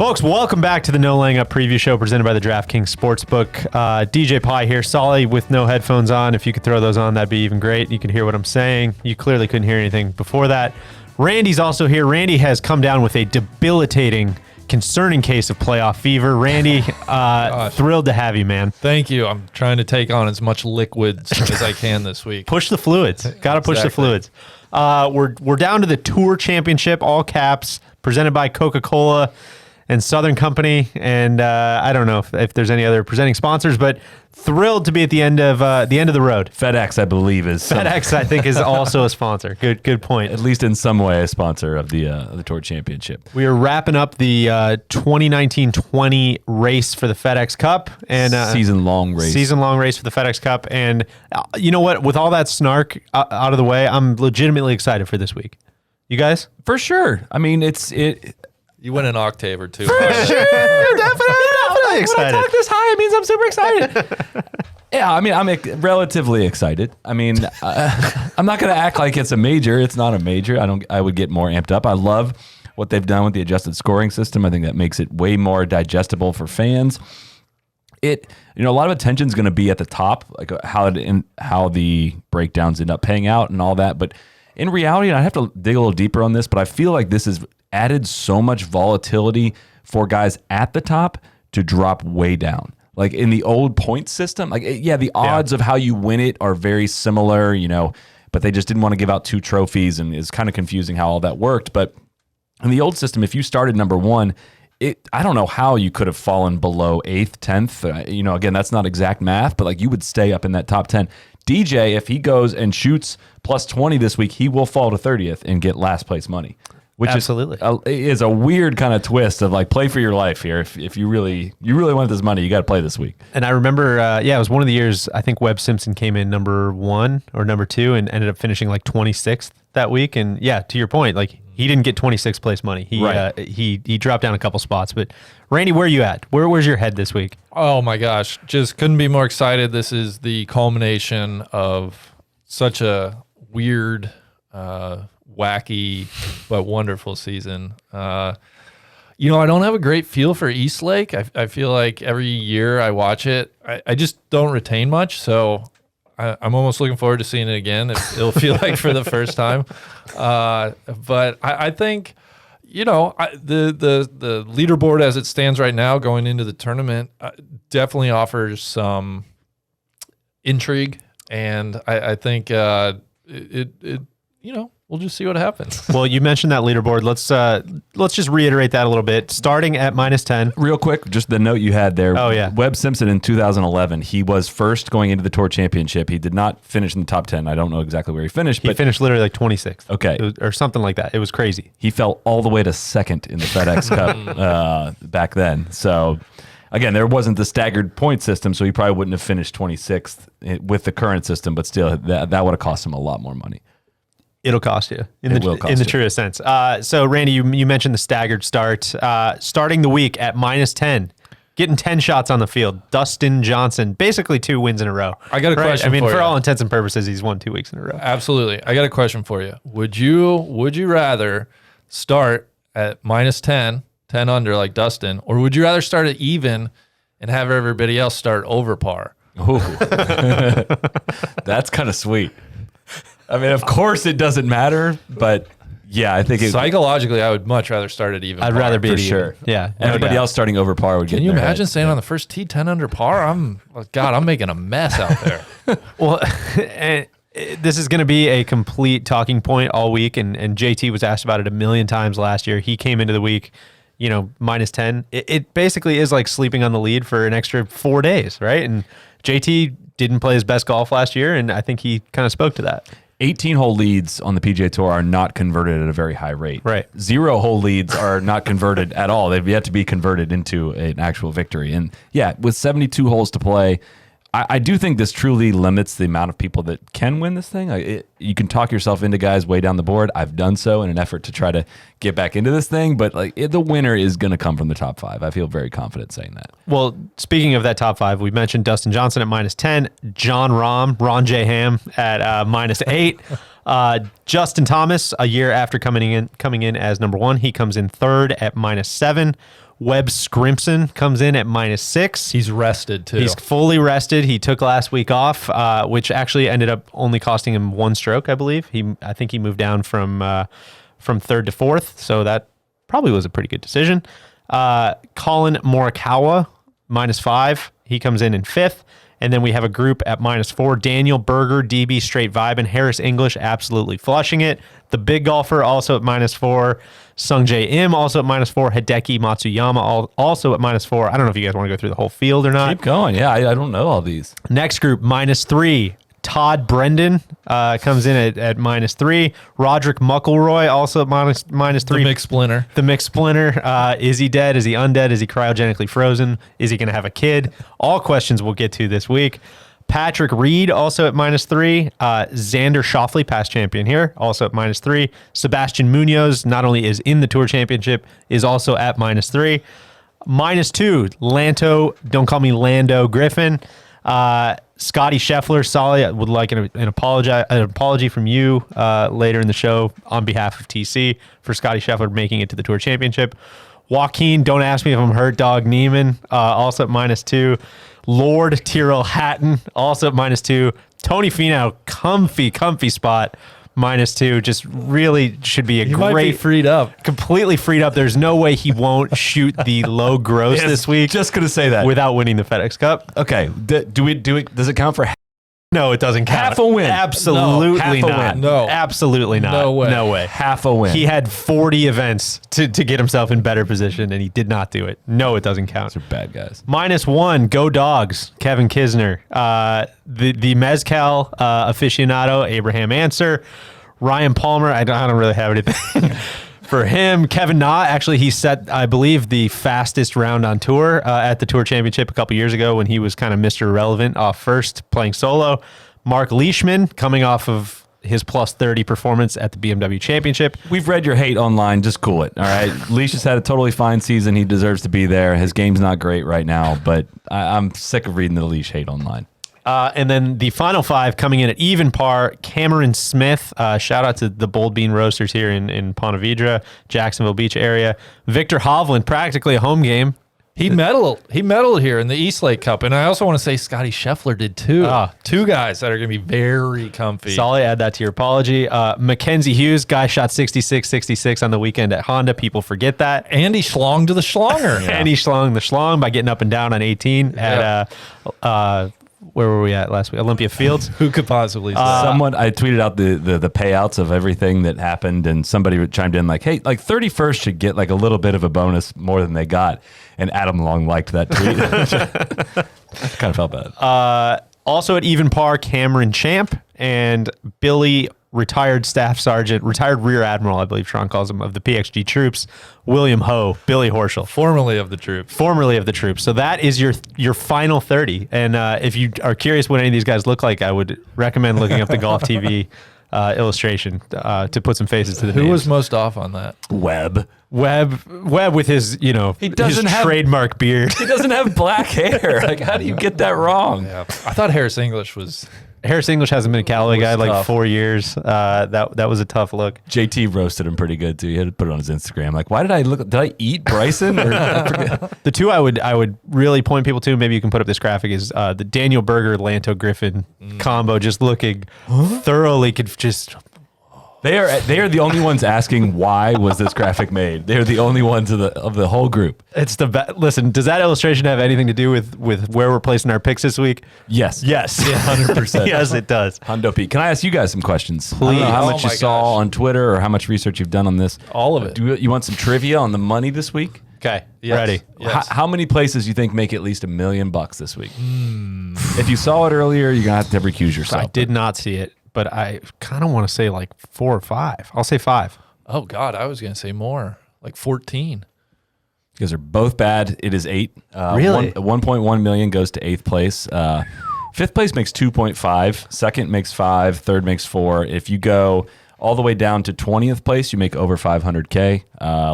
Folks, welcome back to the No Laying Up preview show presented by the DraftKings Sportsbook. DJ Pie here, Solly with no headphones on. If you could throw those on, that'd be even great. You can hear what I'm saying. You clearly couldn't hear anything before that. Randy's also here. Randy has come down with a debilitating, concerning case of playoff fever. Randy, thrilled to have you, man. Thank you. I'm trying to take on as much liquids as I can this week. Push the fluids. Got to push the fluids. We're down to the Tour Championship, all caps, presented by Coca-Cola and Southern Company, and I don't know if there's any other presenting sponsors, but thrilled to be at the end of the road. FedEx, I believe, is FedEx. I think is also a sponsor. Good point. At least in some way, a sponsor of the Tour Championship. We are wrapping up the 2019-20 race for the FedEx Cup and season-long race. Season-long race for the FedEx Cup, and you know what? With all that snark out of the way, I'm legitimately excited for this week. You guys? For sure. I mean, You went an octave or two. For sure, definitely excited. When I talk this high, it means I'm super excited. Yeah, I mean, I'm relatively excited. I mean, I'm not going to act like it's a major. It's not a major. I would get more amped up. I love what they've done with the adjusted scoring system. I think that makes it way more digestible for fans. A lot of attention is going to be at the top, like how the breakdowns end up paying out and all that. But in reality, and I have to dig a little deeper on this, but I feel like this has added so much volatility for guys at the top to drop way down. Like in the old point system, the odds of how you win it are very similar, but they just didn't want to give out 2 trophies, and it's kind of confusing how all that worked. But in the old system, if you started number 1, I don't know how you could have fallen below 8th, 10th. Again, that's not exact math, but you would stay up in that top 10. DJ, if he goes and shoots plus 20 this week, he will fall to 30th and get last place money. Which Absolutely. is a weird kind of twist of play for your life here. If you really want this money, you got to play this week. And I remember, it was one of the years, I think Webb Simpson came in number 1 or number 2 and ended up finishing 26th that week. And yeah, to your point, he didn't get 26th place money. He dropped down a couple spots. But Randy, where are you at? Where's your head this week? Oh my gosh, just couldn't be more excited. This is the culmination of such a weird, wacky but wonderful season. I don't have a great feel for Eastlake. I feel like every year I watch it, I just don't retain much. So I'm almost looking forward to seeing it again. It'll feel like for the first time. But I think, the leaderboard as it stands right now going into the tournament definitely offers some intrigue. And I think we'll just see what happens. Well, you mentioned that leaderboard. Let's just reiterate that a little bit. Starting at -10. Real quick, just the note you had there. Oh, yeah. Webb Simpson in 2011, he was first going into the Tour Championship. He did not finish in the top 10. I don't know exactly where he finished. He finished literally 26th. Okay. Or something like that. It was crazy. He fell all the way to 2nd in the FedEx Cup back then. So, again, there wasn't the staggered point system, so he probably wouldn't have finished 26th with the current system, but still, that would have cost him a lot more money. It'll cost you in the truest sense. So, Randy, you mentioned the staggered start. Starting the week at -10, getting 10 shots on the field. Dustin Johnson, basically 2 wins in a row. I got a question for you. For all intents and purposes, he's won 2 weeks in a row. Absolutely. I got a question for you. Would you rather start at -10, 10 under like Dustin, or would you rather start at even and have everybody else start over par? Ooh. That's kind of sweet. I mean, of course it doesn't matter, but yeah, I think psychologically I would much rather start at even. I'd rather be for at sure. Even. Yeah, everybody else starting over par would get. Can you imagine staying on the first tee 10 under par? I'm making a mess out there. Well, and this is going to be a complete talking point all week, and JT was asked about it a million times last year. He came into the week, -10. It basically is like sleeping on the lead for an extra 4 days, right? And JT didn't play his best golf last year, and I think he kind of spoke to that. 18-hole leads on the PGA Tour are not converted at a very high rate. Right. 0-hole leads are not converted at all. They've yet to be converted into an actual victory. And yeah, with 72 holes to play, I do think this truly limits the amount of people that can win this thing. You can talk yourself into guys way down the board. I've done so in an effort to try to get back into this thing, but the winner is going to come from the top 5. I feel very confident saying that. Well, speaking of that top 5, we mentioned Dustin Johnson at -10, Ron J. Ham at -8. Justin Thomas, a year after coming in as number 1, he comes in 3rd at -7. Webb Scrimson comes in at -6. He's rested too. He's fully rested. He took last week off, which actually ended up only costing him 1 stroke, I believe. I think he moved down from 3rd to 4th, so that probably was a pretty good decision. Colin Morikawa, -5. He comes in 5th. And then we have a group at -4. Daniel Berger, DB, straight vibing. Harris English, absolutely flushing it. The big golfer, also at -4. Sung Jae Im, also at -4. Hideki Matsuyama, also at -4. I don't know if you guys want to go through the whole field or not. Keep going. Yeah, I don't know all these. Next group, -3. Todd Brendan comes in at -3. Roderick Muckleroy, also at -3. the mixed splinter. The mixed splinter. Is he dead? Is he undead? Is he cryogenically frozen? Is he going to have a kid? All questions we'll get to this week. Patrick Reed, also at -3. Xander Schauffele, past champion here, also at -3. Sebastian Munoz, not only is in the Tour Championship, is also at -3. -2, Lanto, don't call me Lando Griffin. Scotty Scheffler, Solly, I would like an apology from you later in the show on behalf of TC for Scotty Scheffler making it to the Tour Championship. Joaquin, don't ask me if I'm hurt, dog Neiman, also at -2. Lord Tyrrell Hatton, also at -2. Tony Finau, comfy spot, -2. Just really should be a He great, might be freed up. completely freed up. There's no way he won't shoot the low gross this week Just gonna say that. without winning the FedEx Cup. Okay, do we do it? Does it count for? No, it doesn't count. Half a win. Absolutely No, half a not. win. No. Absolutely not. No way. No way. Half a win. He had 40 events to get himself in better position, and he did not do it. No, it doesn't count. Those are bad guys. -1, go Dogs, Kevin Kisner. The Mezcal aficionado, Abraham Answer. Ryan Palmer, I don't really have anything for him. Kevin Na, actually, he set, I believe, the fastest round on tour at the Tour Championship a couple years ago when he was kind of Mr. Irrelevant off first, playing solo. Mark Leishman, coming off of his +30 performance at the BMW Championship. We've read your hate online. Just cool it. All right. Leash has had a totally fine season. He deserves to be there. His game's not great right now, but I'm sick of reading the Leash hate online. And then the final 5 coming in at even par, Cameron Smith. Shout out to the Bold Bean Roasters here in Ponte Vedra, Jacksonville Beach area. Victor Hovland, practically a home game. He medaled here in the East Lake Cup, and I also want to say Scotty Scheffler did too. Two guys that are going to be very comfy. Solid, add that to your apology. Mackenzie Hughes, guy shot 66 on the weekend at Honda. People forget that. And he schlonged to the schlonger. And he schlonged the schlong by getting up and down on 18 at where were we at last week? Olympia Fields. Who could possibly say? Someone, I tweeted out the payouts of everything that happened, and somebody chimed in like, hey, like 31st should get like a little bit of a bonus more than they got. And Adam Long liked that tweet. Kind of felt bad. Also at even par, Cameron Champ and Billy, retired staff sergeant, retired rear admiral, I believe Tron calls him, of the PXG troops, William Ho, Billy Horschel. Formerly of the troops. Formerly of the troops. So that is your final 30. And if you are curious what any of these guys look like, I would recommend looking up the Golf TV illustration to put some faces to the Who names. was most off on that? Webb. Webb with his, He doesn't his have- trademark beard. He doesn't have black hair. Like, how do you get that wrong? Yeah. I thought Harris English was. Harris English hasn't been a Callaway guy in like tough. 4 years. That was a tough look. JT roasted him pretty good too. He had to put it on his Instagram. Like, why did I look? Did I eat Bryson? Or, I forget. The two I would really point people to, maybe you can put up this graphic, is the Daniel Berger Lanto Griffin combo, just looking thoroughly They are the only ones asking why was this graphic made. They're the only ones of the whole group. It's listen, does that illustration have anything to do with where we're placing our picks this week? Yes. Yes. 100%. Yes, it does. Hundo P. Can I ask you guys some questions? Please. I don't know how Oh much you my saw gosh. on Twitter or how much research you've done on this. All of it. Do you want some trivia on the money this week? Okay, Yes. ready. Yes. How many places you think make at least $1 million this week? If you saw it earlier, you're gonna have to recuse yourself. I did not see it, but I kind of want to say like 4 or 5. I'll say 5. Oh, God. I was going to say more. Like 14. You guys are both bad. It is 8. Really? 1.1 million goes to 8th place. 5th place makes 2.5. Second makes 5. Third makes 4. If you go all the way down to 20th place, you make over 500K.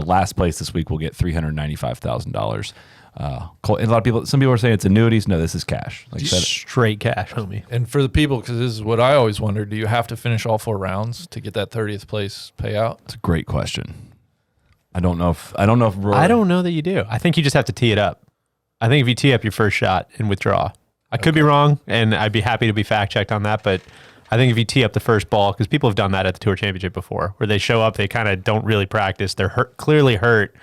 Last place this week will get $395,000. A lot of people, some people are saying it's annuities. No, this is cash. Like I said, Straight cash, homie. And for the people, because this is what I always wonder, do you have to finish all 4 rounds to get that 30th place payout? it's a great question. I don't know if Rory, I don't know that you do. I think you just have to tee it up. I think if you tee up your first shot and withdraw, I could be wrong, and I'd be happy to be fact checked on that. But I think if you tee up the first ball, because people have done that at the Tour Championship before, where they show up, they kind of don't really practice. They're clearly hurt,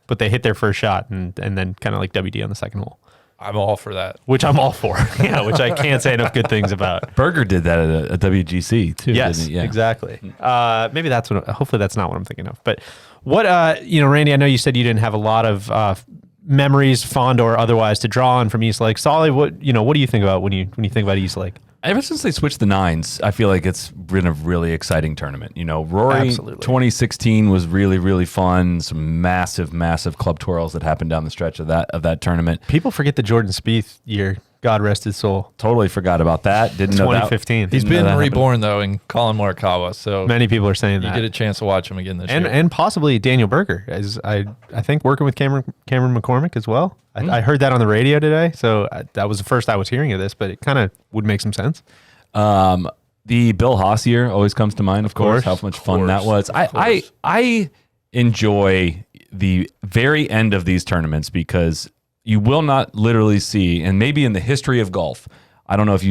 but they hit their first shot and then kind of like WD on the second hole. I'm all for that. Which I'm all for. Yeah, which I can't say enough good things about. Berger did that at a WGC too. Yes, didn't he? Yeah. exactly. Maybe that's what. Hopefully, that's not what I'm thinking of. But what, Randy? I know you said you didn't have a lot of memories, fond or otherwise, to draw on from East Lake. Solly, what do you think about when you think about East Lake? Ever since they switched the nines, I feel like it's been a really exciting tournament. Rory Absolutely. 2016 was really, really fun. Some massive, massive club twirls that happened down the stretch of that tournament. People forget the Jordan Spieth year. God rest his soul. Totally forgot about that. Didn't know that. 2015. He's been reborn though in Colin Morikawa, so Many people are saying you that. get a chance to watch him again this year. And possibly Daniel Berger, as I think working with Cameron McCormick as well. I heard that on the radio today, so that was the first I was hearing of this, but it kind of would make some sense. The Bill Haas year always comes to mind, of course. How much fun that was. I enjoy the very end of these tournaments because you will not literally see, and maybe in the history of golf, I don't know if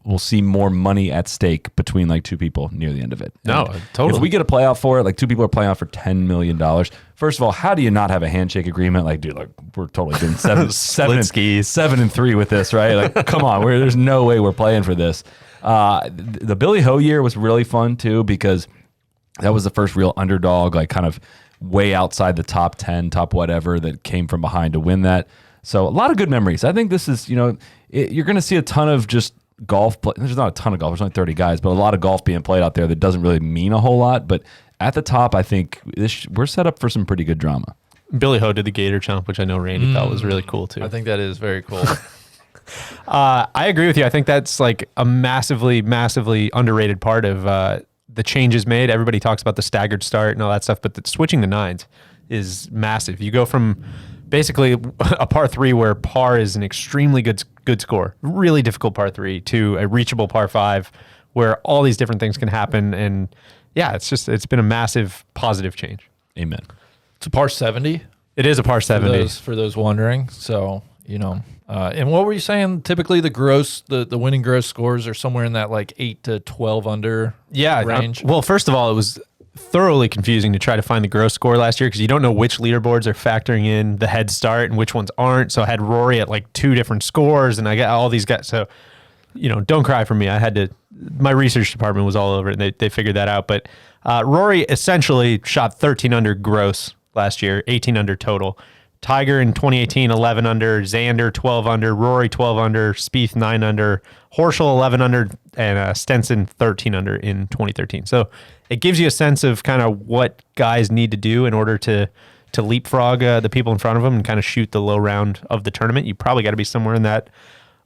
we'll see more money at stake between like two people near the end of it. No, And totally. If we get a playoff for it, like two people are playing out for $10 million. First of all, how do you not have a handshake agreement? Like, dude, like we're totally doing seven and 3 with this, right? Like, come on, there's no way we're playing for this. The Billy Ho year was really fun too because that was the first real underdog, like kind of way outside the top 10, top whatever that came from behind to win that. So a lot of good memories. I think this is, you're going to see a ton of just golf. There's not a ton of golf. There's only 30 guys, but a lot of golf being played out there that doesn't really mean a whole lot. But at the top, I think we're set up for some pretty good drama. Billy Ho did the Gator Chomp, which I know Randy thought was really cool too. I think that is very cool. I agree with you. I think that's like a massively, massively underrated part of the changes made. Everybody talks about the staggered start and all that stuff, but switching to nines is massive. You go from basically a par 3 where par is an extremely good score, really difficult par 3, to a reachable par 5 where all these different things can happen. And yeah, it's been a massive positive change. Amen. It's a par 70. It is a par 70. For those wondering. So, and what were you saying? Typically the winning gross scores are somewhere in that like 8 to 12 under range. Well, first of all, it was thoroughly confusing to try to find the gross score last year because you don't know which leaderboards are factoring in the head start and which ones aren't. So I had Rory at like 2 different scores and I got all these guys. So, don't cry for me. My research department was all over it and they figured that out. But Rory essentially shot 13 under gross last year, 18 under total. Tiger in 2018, 11 under, Xander 12 under, Rory 12 under, Spieth 9 under, Horschel 11 under, and Stenson 13 under in 2013. So it gives you a sense of kind of what guys need to do in order to leapfrog the people in front of them and kind of shoot the low round of the tournament. You probably got to be somewhere in that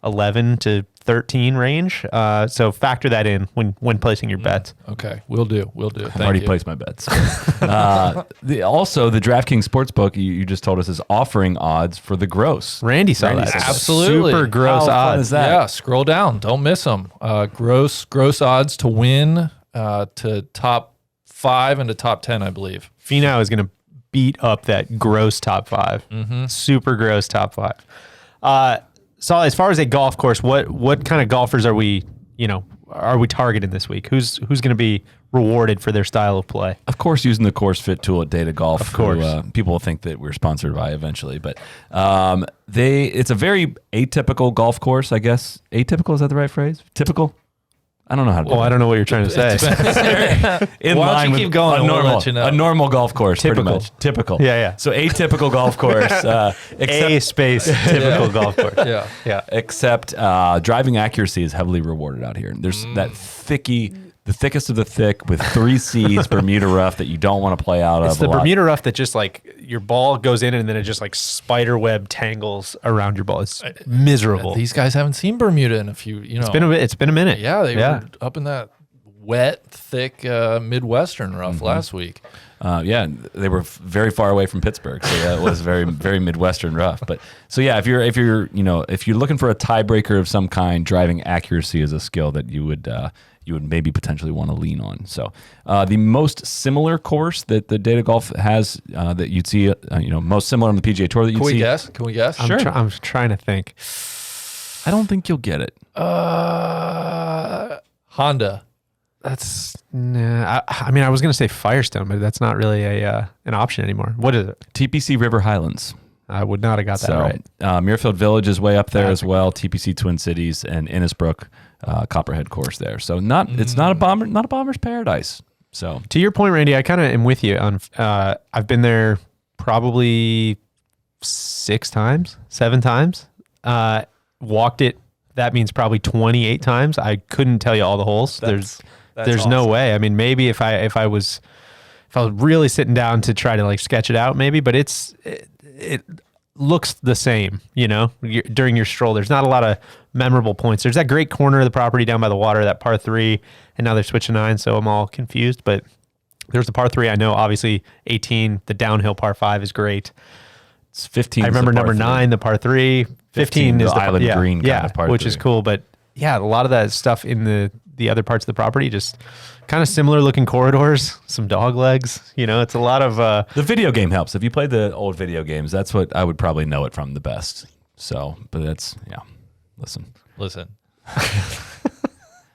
11 to 13 range. So factor that in when placing your bets. Okay, we'll do. I've already placed my bets. Also, the DraftKings Sportsbook, you just told us, is offering odds for the gross. Randy saw that. Absolutely. Super gross How odds. fun is that? Yeah, scroll down. Don't miss them. Gross odds to win to top 5 and to top 10, I believe. Finau is going to beat up that gross top 5. Super gross top 5. So as far as a golf course, what kind of golfers are we targeting this week? Who's going to be rewarded for their style of play? Of course, using the course fit tool at Data Golf. Of course. Who, people will think that we're sponsored by eventually, but it's a very atypical golf course, I guess. Atypical, is that the right phrase? Typical? I don't know how to do Well, I don't know what you're trying to say. In Why don't line you with keep going a and we'll normal, let you know. a normal golf course, Typical. pretty much. Typical. Yeah. So atypical golf course. A space typical golf course. Yeah. Except driving accuracy is heavily rewarded out here. There's that the thickest of the thick with 3 C's Bermuda rough that you don't want to play out of. It's the Bermuda rough that just like your ball goes in and then it just like spider web tangles around your ball. It's miserable. These guys haven't seen Bermuda in a few, It's been a minute. Yeah, they were up in that wet, thick Midwestern rough last week. They were very far away from Pittsburgh, so yeah, it was very, very Midwestern rough. But so yeah, if you're looking for a tiebreaker of some kind, driving accuracy is a skill that you would you would maybe potentially want to lean on. So the most similar course that the Data Golf has that you'd see, most similar on the PGA Tour that you'd see. Can we guess? I'm trying to think. I don't think you'll get it. Honda. That's I was going to say Firestone, but that's not really an option anymore. What is it? TPC River Highlands. I would not have got that right. Muirfield Village is way up there as well. TPC Twin Cities and Innisbrook Copperhead course there. So it's not a bomber's paradise. So to your point, Randy, I kind of am with you on. I've been there probably 7 times. Walked it. That means probably 28 times. I couldn't tell you all the holes. There's awesome. no way. I mean, maybe if I was really sitting down to try to like sketch it out, maybe, but it looks the same, during your stroll. There's not a lot of memorable points. There's that great corner of the property down by the water, that par 3, and now they're switching 9, so I'm all confused. But there's the par 3. I know, obviously, 18, the downhill par 5 is great. It's 15. I remember number 9, the par 3. 15 is the island green kind of par which 3. is cool. But yeah, a lot of that stuff in the other parts of the property, just kind of similar looking corridors, some dog legs. It's a lot of the video game helps. If you play the old video games, that's what I would probably know it from the best. So, but that's listen. I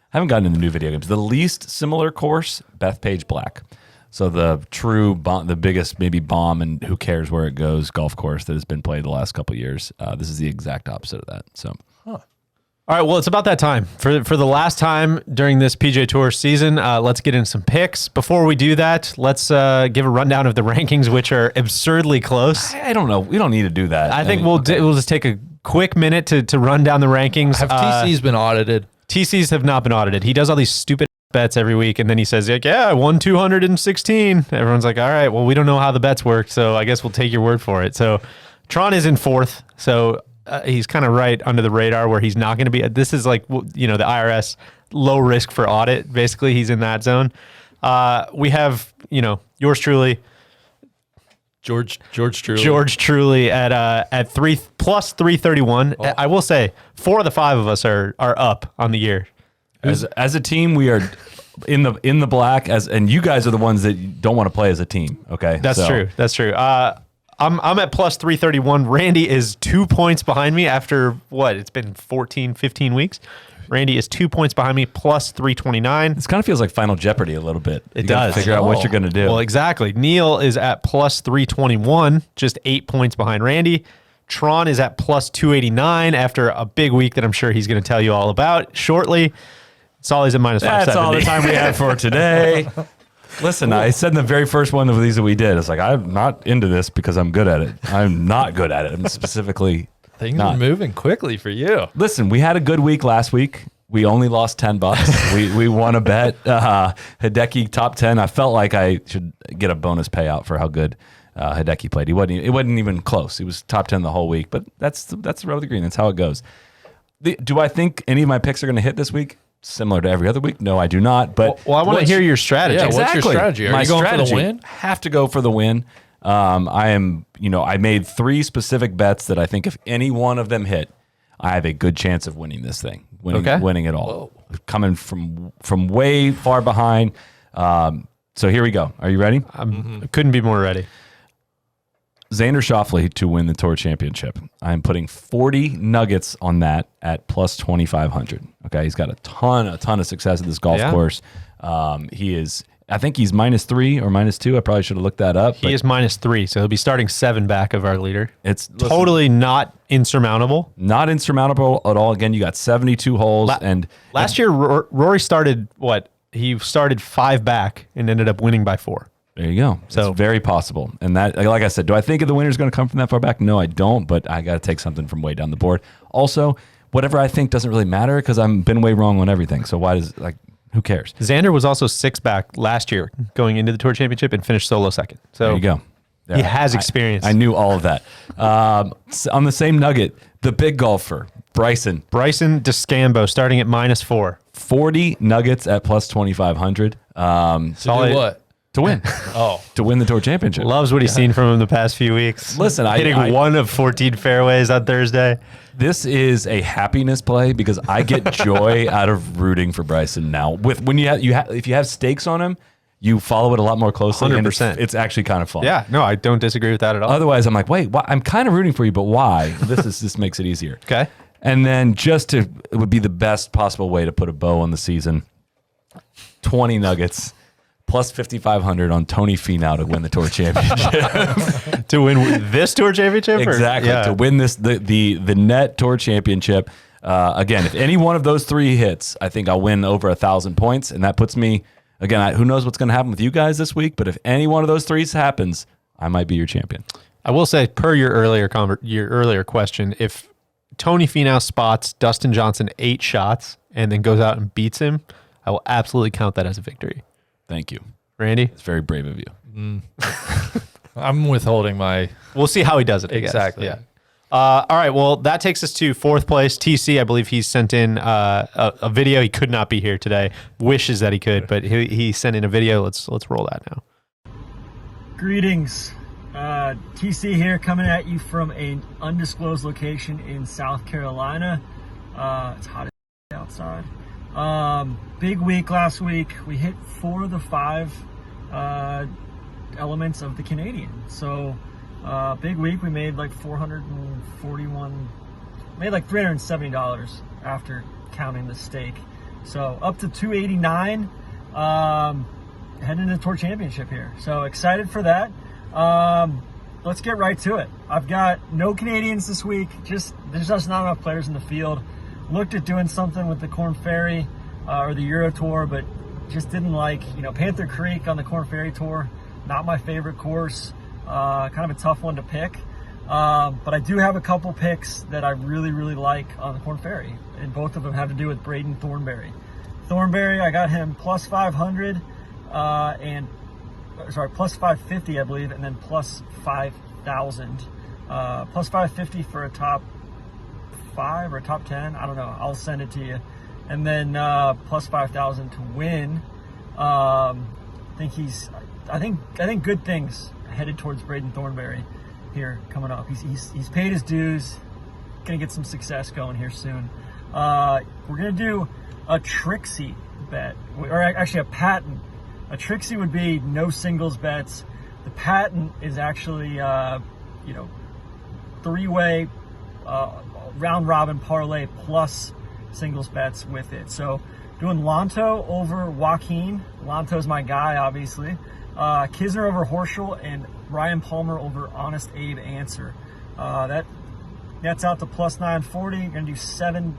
haven't gotten into new video games. The least similar course, Bethpage Black. So the true the biggest maybe bomb and who cares where it goes golf course that has been played the last couple of years. This is the exact opposite of that. So. All right, well, it's about that time. For the last time during this PGA Tour season, let's get in some picks. Before we do that, let's give a rundown of the rankings, which are absurdly close. I don't know. We don't need to do that. I think we'll just take a quick minute to run down the rankings. Have TC's been audited? TC's have not been audited. He does all these stupid bets every week, and then he says, like, yeah, I won 216. Everyone's like, all right, well, we don't know how the bets work, so I guess we'll take your word for it. So Tron is in 4th, so he's kind of right under the radar where he's not going to be. This is like, the IRS low risk for audit. Basically, he's in that zone. We have, yours truly, George Truly. George Truly at 3 plus 331. Oh. I will say 4 of the 5 of us are up on the year. As a team, we are in the black. And you guys are the ones that don't want to play as a team. Okay, that's true. That's true. I'm at plus 331. Randy is 2 points behind me after what? It's been 14, 15 weeks. Randy is 2 points behind me, plus 329. This kind of feels like Final Jeopardy a little bit. It does. Figure out what you're going to do. Well, exactly. Neil is at plus 321, just 8 points behind Randy. Tron is at plus 289 after a big week that I'm sure he's going to tell you all about shortly. Solly's at minus 570. That's all the time we have for today. Listen, I said in the very first one of these that we did, it's like, I'm not into this because I'm good at it. I'm not good at it. I'm specifically Things are moving quickly for you. Listen, we had a good week last week. We only lost $10. we won a bet. Hideki top 10. I felt like I should get a bonus payout for how good Hideki played. It wasn't even close. He was top 10 the whole week, but that's the road of the green. That's how it goes. Do I think any of my picks are going to hit this week? Similar to every other week? No, I do not. But I want to hear your strategy. Yeah, what's your strategy? Are you going for the win? Have to go for the win. I made 3 specific bets that I think if any one of them hit, I have a good chance of winning this thing, winning it all. Whoa. Coming from way far behind. So here we go. Are you ready? Couldn't be more ready. Xander Schauffele to win the Tour Championship. I'm putting 40 nuggets on that at plus 2,500. Okay, he's got a ton of success at this golf course. I think he's -3 or -2. I probably should have looked that up. He is -3, so he'll be starting 7 back of our leader. It's totally not insurmountable. Not insurmountable at all. Again, you got 72 holes. Last year, Rory started what? He started 5 back and ended up winning by 4. There you go. So it's very possible. And that, like I said, do I think the winner's going to come from that far back? No, I don't. But I got to take something from way down the board. Also, whatever I think doesn't really matter because I've been way wrong on everything. So who cares? Xander was also 6 back last year going into the Tour Championship and finished solo second. So there you go. He has experience. I knew all of that. On the same nugget, the big golfer, Bryson DeChambeau starting at -4. 40 nuggets at plus 2,500. So do what? to win. To win the tour championship. Loves what he's seen from him the past few weeks. Listen, hitting one of 14 fairways on Thursday. This is a happiness play because I get joy out of rooting for Bryson now. If you have stakes on him, you follow it a lot more closely. 100%. It's actually kind of fun. Yeah, no, I don't disagree with that at all. Otherwise, I'm like, wait, I'm kind of rooting for you, but why? This makes it easier. Okay. And then it would be the best possible way to put a bow on the season. 20 nuggets plus 5,500 on Tony Finau to win the tour championship. To win this tour championship? Exactly. Yeah. To win the net tour championship. Again, if any one of those three hits, I think I'll win over 1,000 points, and that puts me. Again, who knows what's going to happen with you guys this week, but if any one of those threes happens, I might be your champion. I will say, per your earlier question, if Tony Finau spots Dustin Johnson 8 shots and then goes out and beats him, I will absolutely count that as a victory. Thank you. Randy? It's very brave of you. I'm withholding my... We'll see how he does it, I guess. Exactly. Yeah. All right, well, that takes us to 4th place. TC, I believe he sent in a video. He could not be here today. Wishes that he could, but he sent in a video. Let's roll that now. Greetings. TC here, coming at you from an undisclosed location in South Carolina. It's hot as outside. Big week last week. We hit 4 of the 5 elements of the Canadian. So big week. We made like $370 after counting the stake. So up to 289, heading into the tour championship here. So excited for that. Let's get right to it. I've got no Canadians this week. There's just not enough players in the field. Looked at doing something with the Corn Ferry or the Euro Tour, but just didn't like, Panther Creek on the Corn Ferry Tour. Not my favorite course. Kind of a tough one to pick. But I do have a couple picks that I really, really like on the Corn Ferry, and both of them have to do with Braden Thornberry. Thornberry, I got him plus 500 plus 550, I believe, and then plus 5,000. Plus 550 for a top 5 or top 10. I don't know. I'll send it to you. And then plus 5,000 to win. I think good things headed towards Braden Thornberry here coming up. He's paid his dues. Gonna get some success going here soon. We're gonna do a Trixie bet, or actually a patent. A Trixie would be no singles bets. The patent is actually 3-way round robin parlay plus singles bets with it. So doing Lonto over Joaquin. Lonto's my guy, obviously. Kisner over Horschel and Ryan Palmer over Honest Abe Answer. That's out to plus 940. You're gonna do seven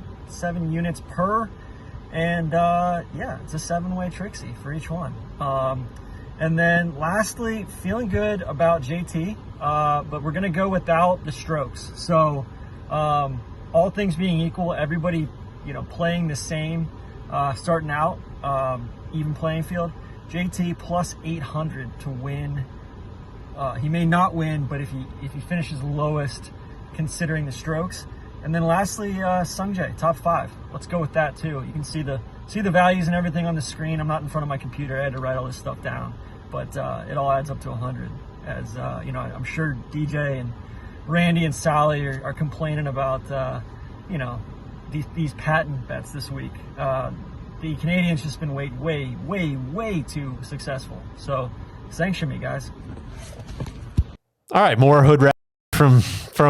units per, and it's a 7-way Trixie for each one. And then lastly, feeling good about JT, but we're gonna go without the strokes. So all things being equal, everybody playing the same, starting out, even playing field. JT plus 800 to win. He may not win, but if he finishes lowest, considering the strokes. And then lastly, Sungjae, top 5. Let's go with that too. You can see the values and everything on the screen. I'm not in front of my computer. I had to write all this stuff down, but it all adds up to 100. As I'm sure DJ and Randy and Sally are complaining about these patent bets this week. The Canadians just been way too successful. So sanction me, guys. All right, more hood rap from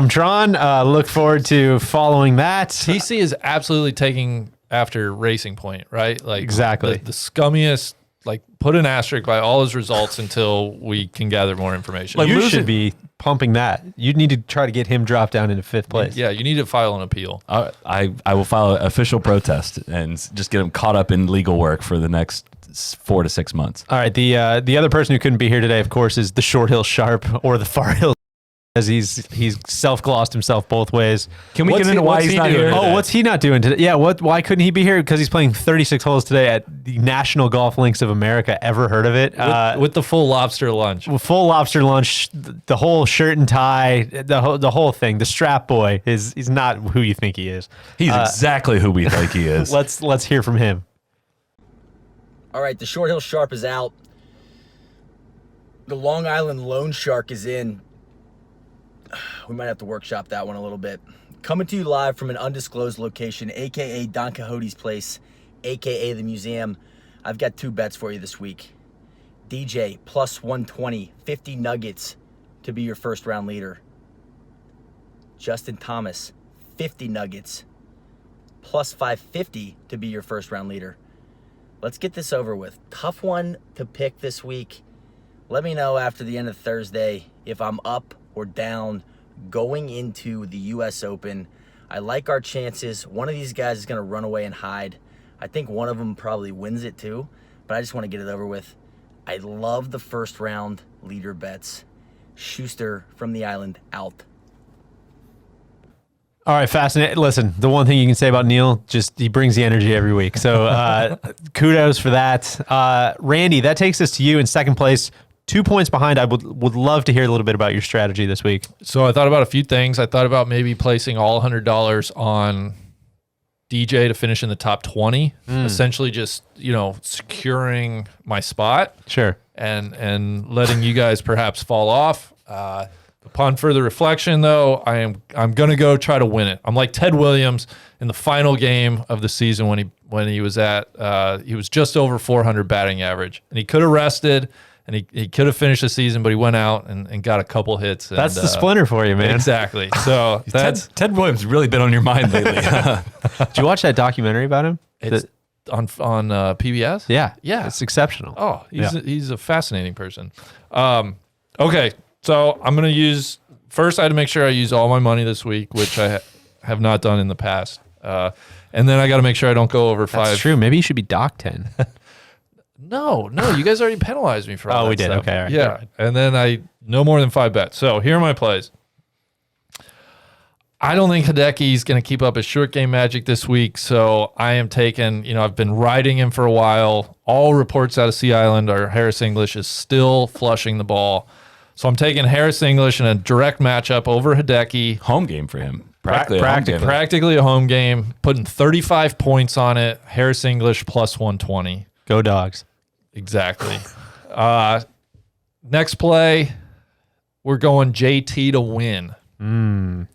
Tron. Look forward to following that. TC is absolutely taking after Racing Point, right? Like exactly the scummiest. Like put an asterisk by all his results until we can gather more information. Like you should be pumping that. You need to try to get him dropped down into 5th place. Yeah, you need to file an appeal. I will file an official protest and just get him caught up in legal work for the next 4 to 6 months. All right. The other person who couldn't be here today, of course, is the Short Hill Sharp or the Far Hill, as he's self-glossed himself both ways. Can we get into why he's not here today? Oh, what's he not doing today? Yeah, why couldn't he be here? Because he's playing 36 holes today at the National Golf Links of America. Ever heard of it? With the full lobster lunch. Full lobster lunch, the whole shirt and tie, the whole thing. The strap boy he's not who you think he is. He's exactly who we think he is. Let's hear from him. All right, the Short Hill Sharp is out. The Long Island Loan Shark is in. We might have to workshop that one a little bit. Coming to you live from an undisclosed location, aka Don Quixote's place, aka the museum. I've got 2 bets for you this week. DJ plus 120, 50 nuggets to be your first round leader. Justin Thomas, 50 nuggets, plus 550 to be your first round leader. Let's get this over with. Tough one to pick this week. Let me know after the end of Thursday if I'm up or down going into the U.S. Open. I like our chances. One of these guys is going to run away and hide. I think one of them probably wins it too, but I just want to get it over with. I love the first round leader bets. Schuster from the island out. All right, fascinating. Listen, the one thing you can say about Neil, just he brings the energy every week. So kudos for that. Randy, that takes us to you in second place. 2 points behind. I would love to hear a little bit about your strategy this week. So I thought about a few things. I thought about maybe placing all $100 on DJ to finish in the top 20, essentially just, securing my spot. Sure. And letting you guys perhaps fall off. Upon further reflection, though, I'm going to go try to win it. I'm like Ted Williams in the final game of the season when he was he was just over 400 batting average, and he could have rested and he could have finished the season, but he went out and got a couple hits. And, that's the splinter for you, man. Exactly. So that's Ted Williams really been on your mind lately. Did you watch that documentary about him? it's on PBS. Yeah. Yeah. It's exceptional. Oh, he's a fascinating person. Okay, so I'm going to use, first I had to make sure I use all my money this week, which I have not done in the past. And then I got to make sure I don't go over 5. That's true. Maybe you should be docked 10. No, you guys already penalized me for all that we did. stuff. Okay, all right. Yeah, All right. and then no more than 5 bets. So here are my plays. I don't think Hideki's going to keep up his short game magic this week, so I am taking, I've been riding him for a while. All reports out of Sea Island are Harris English is still flushing the ball. So I'm taking Harris English in a direct matchup over Hideki. Home game for him. Practically a home game. Putting 35 points on it. Harris English plus 120. Go Dogs. Exactly. Next play, we're going JT to win.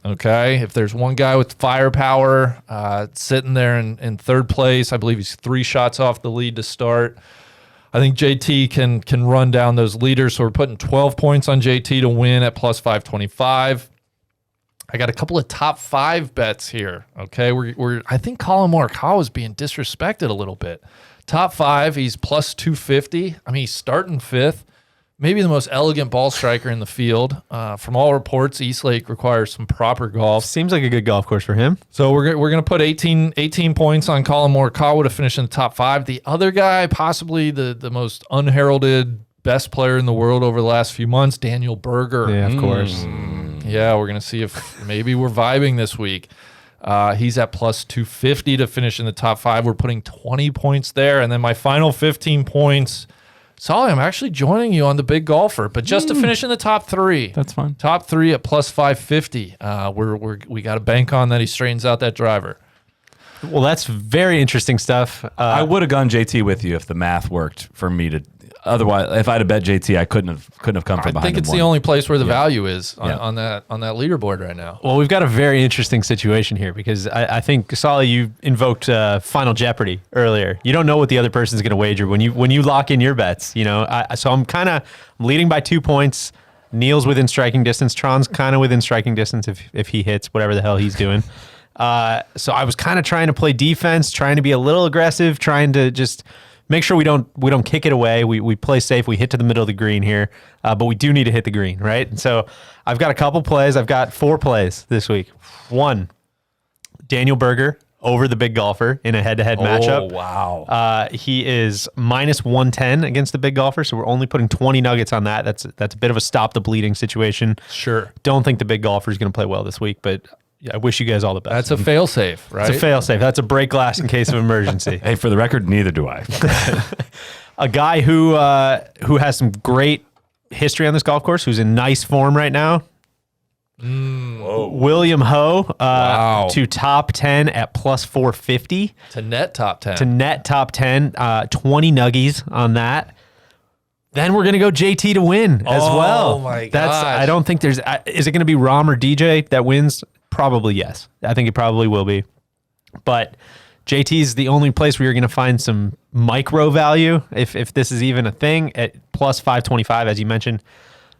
Okay. If there's one guy with firepower sitting there in third place, I believe he's 3 shots off the lead to start. I think JT can run down those leaders. So we're putting 12 points on JT to win at plus 525. I got a couple of top 5 bets here. Okay. I think Colin Morikawa is being disrespected a little bit. Top 5, he's plus 250. I mean, he's starting 5th. Maybe the most elegant ball striker in the field. From all reports, Eastlake requires some proper golf. Seems like a good golf course for him. So we're going to put 18 points on Colin Morikawa to finish in the top 5. The other guy, possibly the most unheralded best player in the world over the last few months, Daniel Berger. Yeah, of course. Yeah, we're going to see if maybe we're vibing this week. He's at plus 250 to finish in the top 5. We're putting 20 points there. And then my final 15 points. Solly, I'm actually joining you on the big golfer, but just to finish in the top 3. That's fine. Top 3 at plus 550. We got to bank on that he straightens out that driver. Well, that's very interesting stuff. I would have gone JT with you if the math worked for me to. Otherwise, if I'd have bet JT, I couldn't have come from behind. I think him it's one. the only place where the value is on that leaderboard right now. Well, we've got a very interesting situation here because I think, Solly, you invoked Final Jeopardy earlier. You don't know what the other person's going to wager when you lock in your bets. So I'm kind of leading by 2 points. Neil's within striking distance. Tron's kind of within striking distance if he hits whatever the hell he's doing. So I was kind of trying to play defense, trying to be a little aggressive, trying to just make sure we don't kick it away. We play safe. We hit to the middle of the green here, but we do need to hit the green, right? And so I've got a couple plays. I've got 4 plays this week. 1, Daniel Berger over the big golfer in a head-to-head matchup. Oh, wow. He is minus 110 against the big golfer, so we're only putting 20 nuggets on that. That's a bit of a stop the bleeding situation. Sure. Don't think the big golfer is going to play well this week, but I wish you guys all the best. That's a fail-safe, right? It's a fail-safe. That's a break glass in case of emergency. Hey, for the record, neither do I. A guy who has some great history on this golf course, who's in nice form right now. William Ho to top 10 at plus 450. To net top 10. To net top 10, 20 nuggies on that. Then we're gonna go JT to win as well. Oh my That's gosh. I don't think there's. Is it gonna be Rom or DJ that wins? Probably yes. I think it probably will be. But JT is the only place where you're gonna find some micro value, if this is even a thing, at plus 525, as you mentioned.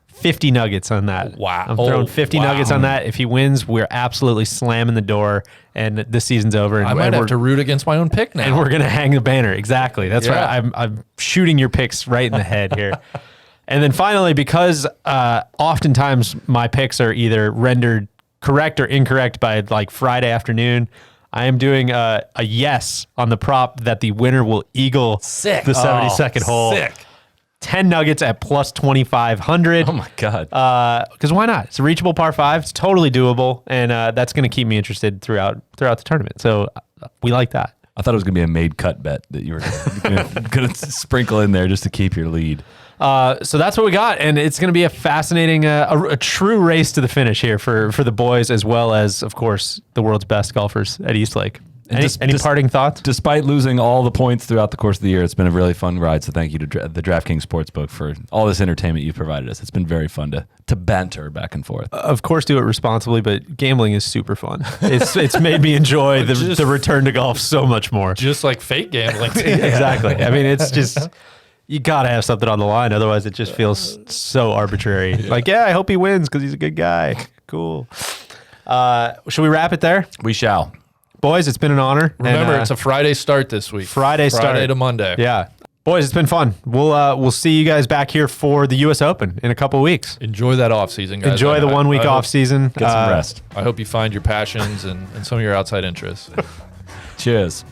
50 nuggets on that. Wow. I'm throwing 50 wow. nuggets on that. If he wins, we're absolutely slamming the door, and the season's over. And I might and have we're- to root against my own pick now. and we're gonna hang the banner. Exactly. That's Yeah. right. I'm shooting your picks right in the head here. And then finally, because oftentimes my picks are either rendered correct or incorrect by like Friday afternoon, I am doing a yes on the prop that the winner will eagle Sick. the 72nd hole. Sick. 10 nuggets at plus 2,500. Oh my God. Because why not? It's a reachable par 5. It's totally doable, and that's going to keep me interested throughout the tournament. So we like that. I thought it was going to be a made cut bet that you were going to sprinkle in there just to keep your lead. So that's what we got, and it's going to be a fascinating, a true race to the finish here for the boys, as well as, of course, the world's best golfers at Eastlake. Any parting thoughts? Despite losing all the points throughout the course of the year, it's been a really fun ride. So thank you to the DraftKings Sportsbook for all this entertainment you've provided us. It's been very fun to banter back and forth. Of course, do it responsibly, but gambling is super fun. It's made me enjoy the return to golf so much more. Just like fake gambling. Exactly. I mean, it's just, you got to have something on the line. Otherwise, it just feels so arbitrary. Like, yeah, I hope he wins because he's a good guy. Cool. Should we wrap it there? We shall. Boys, it's been an honor. Remember, And, it's a Friday start this week. Friday to Monday. Yeah. Boys, it's been fun. We'll see you guys back here for the U.S. Open in a couple weeks. Enjoy that off season, guys. Enjoy the 1 week off season. Get some rest. I hope you find your passions and some of your outside interests. Cheers.